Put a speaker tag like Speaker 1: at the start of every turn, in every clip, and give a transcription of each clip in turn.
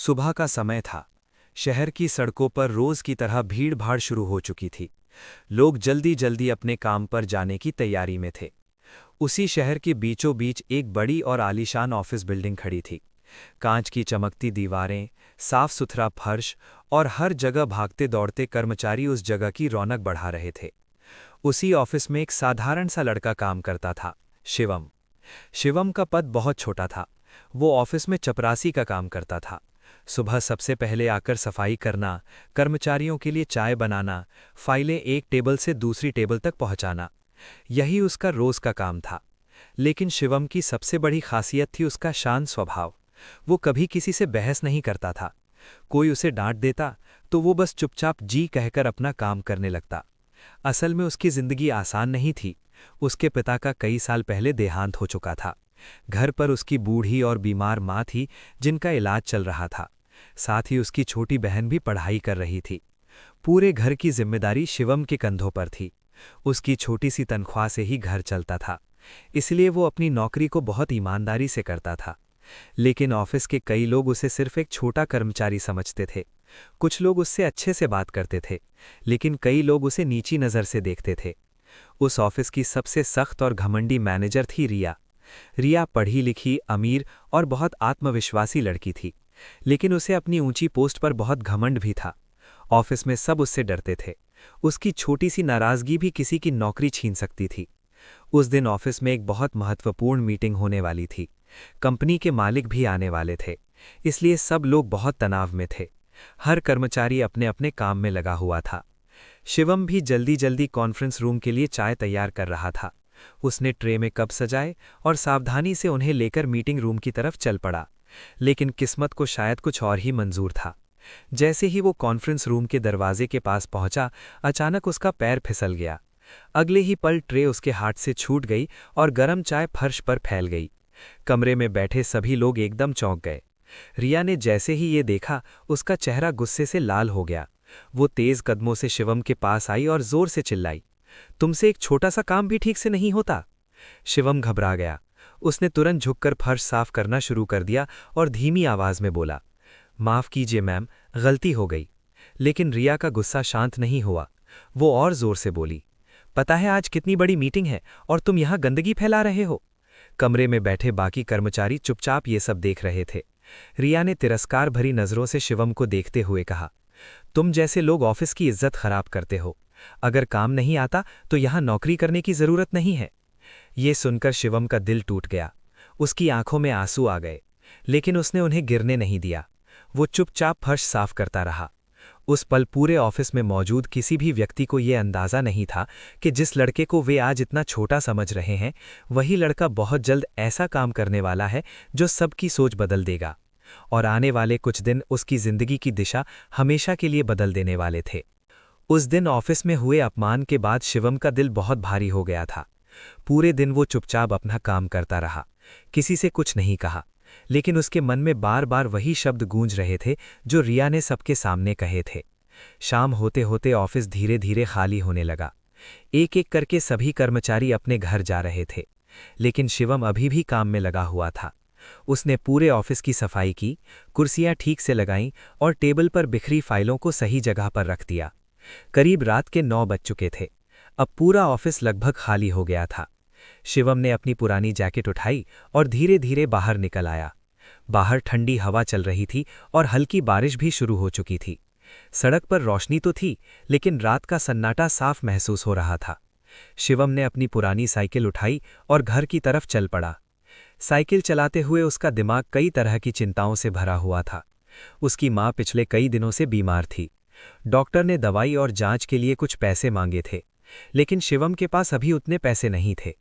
Speaker 1: सुबह का समय था। शहर की सड़कों पर रोज की तरह भीड़ भाड़ शुरू हो चुकी थी। लोग जल्दी जल्दी अपने काम पर जाने की तैयारी में थे। उसी शहर के बीचों बीच एक बड़ी और आलीशान ऑफिस बिल्डिंग खड़ी थी। कांच की चमकती दीवारें, साफ सुथरा फर्श और हर जगह भागते दौड़ते कर्मचारी उस जगह की रौनक बढ़ा रहे थे। उसी ऑफिस में एक साधारण सा लड़का काम करता था, शिवम। शिवम का पद बहुत छोटा था। वो ऑफिस में चपरासी का काम करता था। सुबह सबसे पहले आकर सफाई करना, कर्मचारियों के लिए चाय बनाना, फाइलें एक टेबल से दूसरी टेबल तक पहुंचाना, यही उसका रोज का काम था। लेकिन शिवम की सबसे बड़ी खासियत थी उसका शांत स्वभाव। वो कभी किसी से बहस नहीं करता था। कोई उसे डांट देता तो वो बस चुपचाप जी कहकर अपना काम करने लगता। असल में उसकी जिंदगी आसान नहीं थी। उसके पिता का कई साल पहले देहांत हो चुका था। घर पर उसकी बूढ़ी और बीमार माँ थी जिनका इलाज चल रहा था। साथ ही उसकी छोटी बहन भी पढ़ाई कर रही थी। पूरे घर की जिम्मेदारी शिवम के कंधों पर थी। उसकी छोटी सी तनख्वाह से ही घर चलता था, इसलिए वो अपनी नौकरी को बहुत ईमानदारी से करता था। लेकिन ऑफिस के कई लोग उसे सिर्फ एक छोटा कर्मचारी समझते थे। कुछ लोग उससे अच्छे से बात करते थे, लेकिन कई लोग उसे नीची नज़र से देखते थे। उस ऑफिस की सबसे सख्त और घमंडी मैनेजर थी रिया। रिया पढ़ी लिखी, अमीर और बहुत आत्मविश्वासी लड़की थी, लेकिन उसे अपनी ऊंची पोस्ट पर बहुत घमंड भी था। ऑफिस में सब उससे डरते थे। उसकी छोटी सी नाराजगी भी किसी की नौकरी छीन सकती थी। उस दिन ऑफिस में एक बहुत महत्वपूर्ण मीटिंग होने वाली थी। कंपनी के मालिक भी आने वाले थे, इसलिए सब लोग बहुत तनाव में थे। हर कर्मचारी अपने अपने काम में लगा हुआ था। शिवम भी जल्दी जल्दी कॉन्फ्रेंस रूम के लिए चाय तैयार कर रहा था। उसने ट्रे में कप सजाए और सावधानी से उन्हें लेकर मीटिंग रूम की तरफ चल पड़ा। लेकिन किस्मत को शायद कुछ और ही मंजूर था। जैसे ही वो कॉन्फ्रेंस रूम के दरवाजे के पास पहुंचा, अचानक उसका पैर फिसल गया। अगले ही पल ट्रे उसके हाथ से छूट गई और गरम चाय फर्श पर फैल गई। कमरे में बैठे सभी लोग एकदम चौंक गए। रिया ने जैसे ही ये देखा, उसका चेहरा गुस्से से लाल हो गया। वो तेज कदमों से शिवम के पास आई और जोर से चिल्लाई, तुमसे एक छोटा सा काम भी ठीक से नहीं होता? शिवम घबरा गया। उसने तुरंत झुककर फर्श साफ करना शुरू कर दिया और धीमी आवाज में बोला, माफ कीजिए मैम, गलती हो गई। लेकिन रिया का गुस्सा शांत नहीं हुआ। वो और जोर से बोली, पता है आज कितनी बड़ी मीटिंग है और तुम यहां गंदगी फैला रहे हो? कमरे में बैठे बाकी कर्मचारी चुपचाप ये सब देख रहे थे। रिया ने तिरस्कार भरी नजरों से शिवम को देखते हुए कहा, तुम जैसे लोग ऑफिस की इज्जत खराब करते हो। अगर काम नहीं आता तो यहां नौकरी करने की जरूरत नहीं है। ये सुनकर शिवम का दिल टूट गया। उसकी आंखों में आंसू आ गए, लेकिन उसने उन्हें गिरने नहीं दिया। वो चुपचाप फर्श साफ करता रहा। उस पल पूरे ऑफिस में मौजूद किसी भी व्यक्ति को यह अंदाजा नहीं था कि जिस लड़के को वे आज इतना छोटा समझ रहे हैं, वही लड़का बहुत जल्द ऐसा काम करने वाला है जो सबकी सोच बदल देगा। और आने वाले कुछ दिन उसकी जिंदगी की दिशा हमेशा के लिए बदल देने वाले थे। उस दिन ऑफिस में हुए अपमान के बाद शिवम का दिल बहुत भारी हो गया था। पूरे दिन वो चुपचाप अपना काम करता रहा, किसी से कुछ नहीं कहा। लेकिन उसके मन में बार बार वही शब्द गूंज रहे थे जो रिया ने सबके सामने कहे थे। शाम होते होते ऑफिस धीरे धीरे खाली होने लगा। एक एक करके सभी कर्मचारी अपने घर जा रहे थे, लेकिन शिवम अभी भी काम में लगा हुआ था। उसने पूरे ऑफिस की सफाई की, कुर्सियां ठीक से लगाईं और टेबल पर बिखरी फाइलों को सही जगह पर रख दिया। करीब रात के 9 बज चुके थे। अब पूरा ऑफिस लगभग खाली हो गया था। शिवम ने अपनी पुरानी जैकेट उठाई और धीरे धीरे बाहर निकल आया। बाहर ठंडी हवा चल रही थी और हल्की बारिश भी शुरू हो चुकी थी। सड़क पर रोशनी तो थी, लेकिन रात का सन्नाटा साफ महसूस हो रहा था। शिवम ने अपनी पुरानी साइकिल उठाई और घर की तरफ चल पड़ा। साइकिल चलाते हुए उसका दिमाग कई तरह की चिंताओं से भरा हुआ था। उसकी माँ पिछले कई दिनों से बीमार थी। डॉक्टर ने दवाई और जांच के लिए कुछ पैसे मांगे थे, लेकिन शिवम के पास अभी उतने पैसे नहीं थे।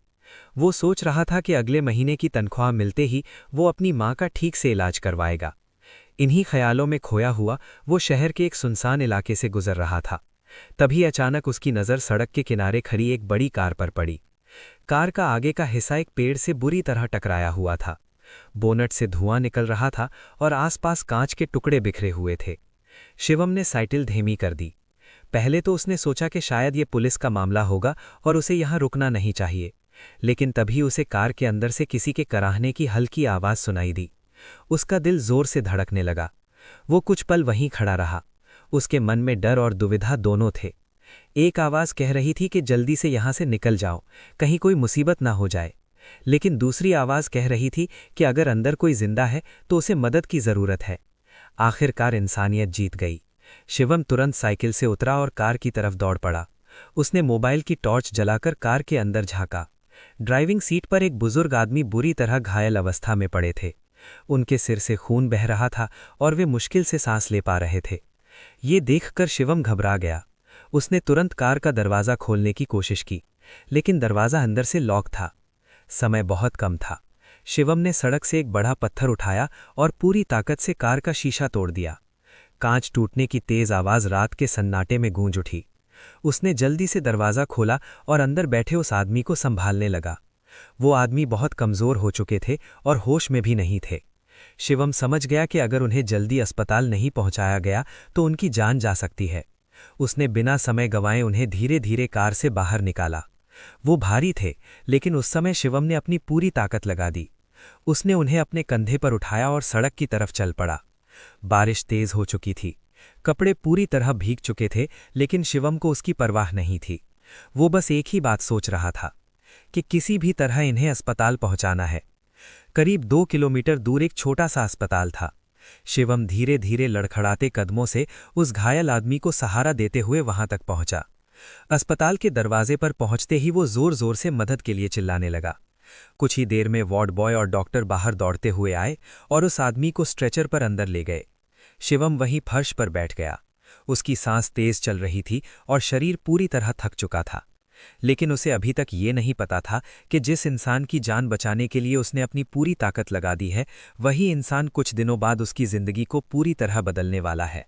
Speaker 1: वो सोच रहा था कि अगले महीने की तनख्वाह मिलते ही वो अपनी माँ का ठीक से इलाज करवाएगा। इन्हीं ख्यालों में खोया हुआ वो शहर के एक सुनसान इलाके से गुजर रहा था। तभी अचानक उसकी नज़र सड़क के किनारे खड़ी एक बड़ी कार पर पड़ी। कार का आगे का हिस्सा एक पेड़ से बुरी तरह टकराया हुआ था। बोनट से धुआं निकल रहा था और आसपास कांच के टुकड़े बिखरे हुए थे। शिवम ने साइकिल धीमी कर दी। पहले तो उसने सोचा कि शायद ये पुलिस का मामला होगा और उसे यहाँ रुकना नहीं चाहिए, लेकिन तभी उसे कार के अंदर से किसी के कराहने की हल्की आवाज़ सुनाई दी। उसका दिल जोर से धड़कने लगा। वो कुछ पल वहीं खड़ा रहा। उसके मन में डर और दुविधा दोनों थे। एक आवाज़ कह रही थी कि जल्दी से यहाँ से निकल जाओ, कहीं कोई मुसीबत ना हो जाए। लेकिन दूसरी आवाज़ कह रही थी कि अगर अंदर कोई जिंदा है तो उसे मदद की ज़रूरत है। आखिरकार इंसानियत जीत गई। शिवम तुरंत साइकिल से उतरा और कार की तरफ दौड़ पड़ा। उसने मोबाइल की टॉर्च जलाकर कार के अंदर झांका। ड्राइविंग सीट पर एक बुजुर्ग आदमी बुरी तरह घायल अवस्था में पड़े थे। उनके सिर से खून बह रहा था और वे मुश्किल से सांस ले पा रहे थे। ये देखकर शिवम घबरा गया। उसने तुरंत कार का दरवाज़ा खोलने की कोशिश की, लेकिन दरवाज़ा अंदर से लॉक था। समय बहुत कम था। शिवम ने सड़क से एक बड़ा पत्थर उठाया और पूरी ताकत से कार का शीशा तोड़ दिया। कांच टूटने की तेज आवाज़ रात के सन्नाटे में गूंज उठी। उसने जल्दी से दरवाज़ा खोला और अंदर बैठे उस आदमी को संभालने लगा। वो आदमी बहुत कमज़ोर हो चुके थे और होश में भी नहीं थे। शिवम समझ गया कि अगर उन्हें जल्दी अस्पताल नहीं पहुंचाया गया तो उनकी जान जा सकती है। उसने बिना समय गंवाए उन्हें धीरे धीरे कार से बाहर निकाला। वो भारी थे, लेकिन उस समय शिवम ने अपनी पूरी ताकत लगा दी। उसने उन्हें अपने कंधे पर उठाया और सड़क की तरफ चल पड़ा। बारिश तेज हो चुकी थी। कपड़े पूरी तरह भीग चुके थे, लेकिन शिवम को उसकी परवाह नहीं थी। वो बस एक ही बात सोच रहा था कि किसी भी तरह इन्हें अस्पताल पहुंचाना है। करीब 2 किलोमीटर दूर एक छोटा सा अस्पताल था। शिवम धीरे धीरे लड़खड़ाते कदमों से उस घायल आदमी को सहारा देते हुए वहां तक पहुंचा। अस्पताल के दरवाजे पर पहुंचते ही वो जोर जोर से मदद के लिए चिल्लाने लगा। कुछ ही देर में वार्ड बॉय और डॉक्टर बाहर दौड़ते हुए आए और उस आदमी को स्ट्रेचर पर अंदर ले गए। शिवम वहीं फर्श पर बैठ गया। उसकी सांस तेज चल रही थी और शरीर पूरी तरह थक चुका था। लेकिन उसे अभी तक ये नहीं पता था कि जिस इंसान की जान बचाने के लिए उसने अपनी पूरी ताकत लगा दी है, वही इंसान कुछ दिनों बाद उसकी जिंदगी को पूरी तरह बदलने वाला है।